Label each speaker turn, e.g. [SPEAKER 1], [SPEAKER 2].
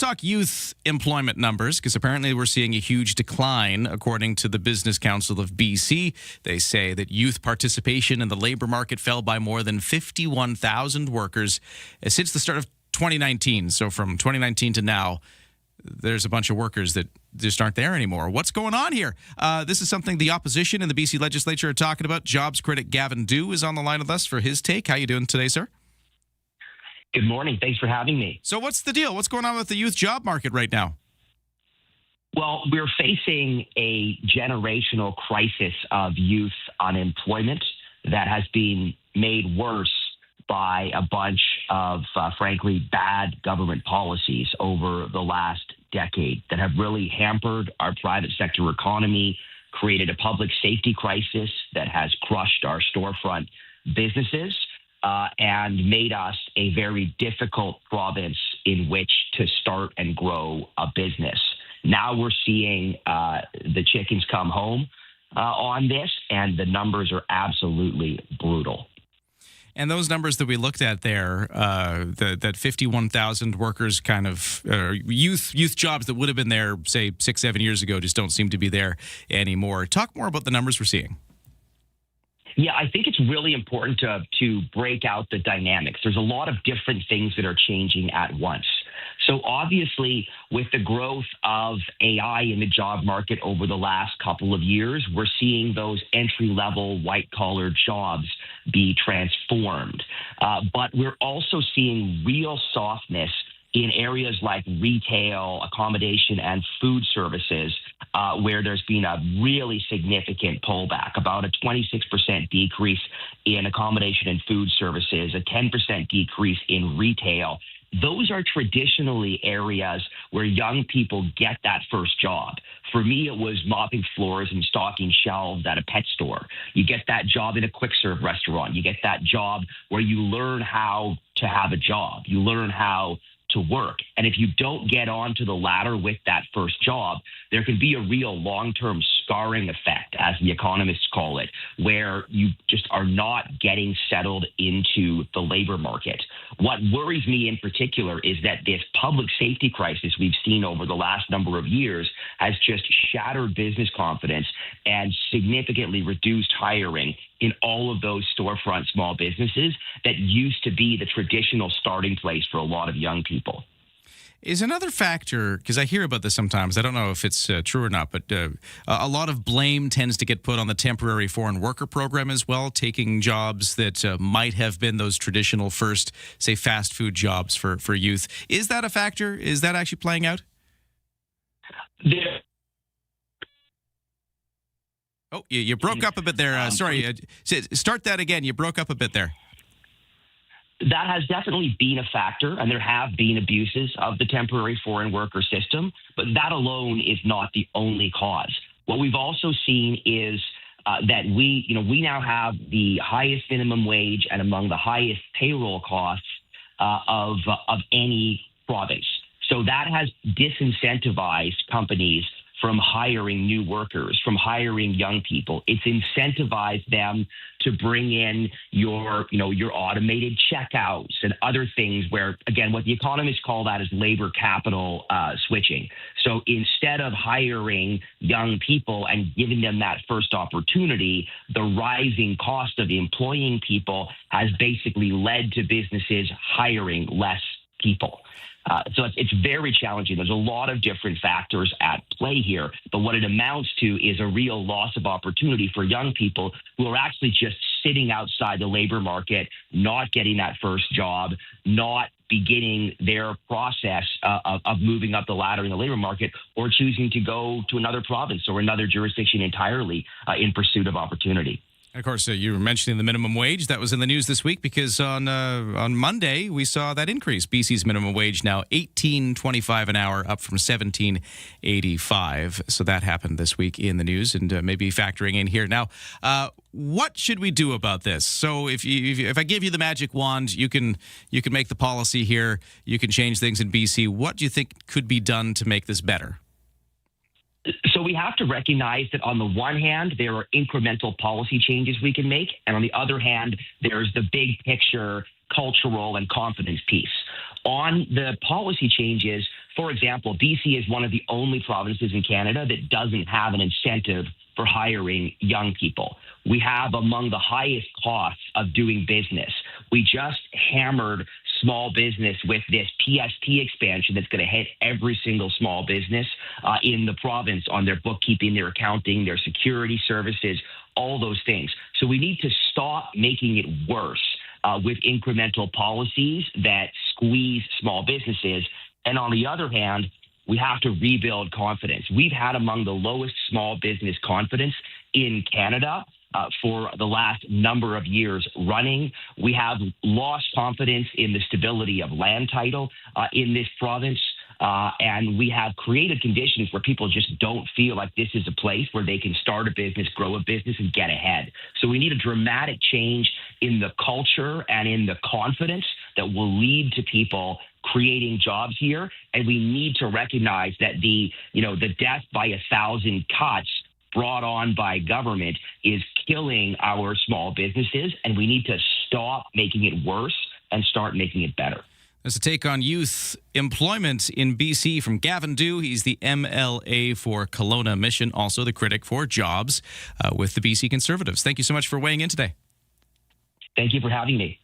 [SPEAKER 1] talk youth employment numbers, because apparently we're seeing a huge decline, according to the Business Council of BC. They say that youth participation in the labor market fell by more than 51,000 workers since the start of 2019. So from 2019 to now, there's a bunch of workers that just aren't there anymore. What's going on here? This is something the opposition in the BC legislature are talking about. Jobs critic Gavin Dew is on the line with us for his take. How you doing today, sir?
[SPEAKER 2] Good morning. Thanks for having me.
[SPEAKER 1] So what's the deal? What's going on with the youth job market right now?
[SPEAKER 2] Well, we're facing a generational crisis of youth unemployment that has been made worse by a bunch of, frankly, bad government policies over the last decade that have really hampered our private sector economy, created a public safety crisis that has crushed our storefront businesses, and made us a very difficult province in which to start and grow a business. Now we're seeing the chickens come home on this, and the numbers are absolutely brutal.
[SPEAKER 1] And those numbers that we looked at there, that 51,000 workers kind of youth jobs that would have been there, say, 6-7 years ago, just don't seem to be there anymore. Talk more about the numbers we're seeing.
[SPEAKER 2] Yeah, I think it's really important to break out the dynamics. There's a lot of different things that are changing at once. So obviously, with the growth of AI in the job market over the last couple of years, we're seeing those entry-level white-collar jobs be transformed. But we're also seeing real softness in areas like retail, accommodation, and food services, where there's been a really significant pullback, about a 26% decrease in accommodation and food services, a 10% decrease in retail. Those are traditionally areas where young people get that first job. For me, it was mopping floors and stocking shelves at a pet store. You get that job in a quick serve restaurant. You get that job where you learn how to have a job. You learn how to work. And if you don't get onto the ladder with that first job, there can be a real long-term scarring effect, as the economists call it, where you just are not getting settled into the labor market. What worries me in particular is that this public safety crisis we've seen over the last number of years has just shattered business confidence and significantly reduced hiring in all of those storefront small businesses that used to be the traditional starting place for a lot of young people.
[SPEAKER 1] Is another factor, because I hear about this sometimes, I don't know if it's true or not, but a lot of blame tends to get put on the temporary foreign worker program as well, taking jobs that might have been those traditional first, say, fast food jobs for youth. Is that a factor? Is that actually playing out? Oh, you broke up a bit there. Sorry, start that again. You broke up a bit there.
[SPEAKER 2] That has definitely been a factor, and there have been abuses of the temporary foreign worker system, but that alone is not the only cause. What we've also seen is that we now have the highest minimum wage and among the highest payroll costs of any province. So that has disincentivized companies from hiring new workers, from hiring young people. It's incentivized them to bring in your automated checkouts and other things where, again, what the economists call that is labor capital switching. So instead of hiring young people and giving them that first opportunity, the rising cost of employing people has basically led to businesses hiring less people. So it's very challenging. There's a lot of different factors at play here, but what it amounts to is a real loss of opportunity for young people who are actually just sitting outside the labor market, not getting that first job, not beginning their process of moving up the ladder in the labor market, or choosing to go to another province or another jurisdiction entirely in pursuit of opportunity.
[SPEAKER 1] And of course, you were mentioning the minimum wage. That was in the news this week because on Monday we saw that increase. BC's minimum wage now $18.25 an hour, up from $17.85. So that happened this week in the news, and maybe factoring in here now. What should we do about this? So if I give you the magic wand, you can make the policy here. You can change things in BC. What do you think could be done to make this better?
[SPEAKER 2] So we have to recognize that on the one hand, there are incremental policy changes we can make. And on the other hand, there's the big picture cultural and confidence piece. On the policy changes, for example, BC is one of the only provinces in Canada that doesn't have an incentive for hiring young people. We have among the highest costs of doing business. We just hammered small business with this PST expansion that's going to hit every single small business in the province on their bookkeeping, their accounting, their security services, all those things. So we need to stop making it worse with incremental policies that squeeze small businesses. And on the other hand, we have to rebuild confidence. We've had among the lowest small business confidence in Canada for the last number of years running. We have lost confidence in the stability of land title in this province. And we have created conditions where people just don't feel like this is a place where they can start a business, grow a business, and get ahead. So we need a dramatic change in the culture and in the confidence that will lead to people creating jobs here. And we need to recognize that the death by 1,000 cuts brought on by government is killing our small businesses, and we need to stop making it worse and start making it better.
[SPEAKER 1] There's a take on youth employment in BC from Gavin Dew. He's the MLA for Kelowna Mission, also the critic for jobs with the BC Conservatives. Thank you so much for weighing in today.
[SPEAKER 2] Thank you for having me.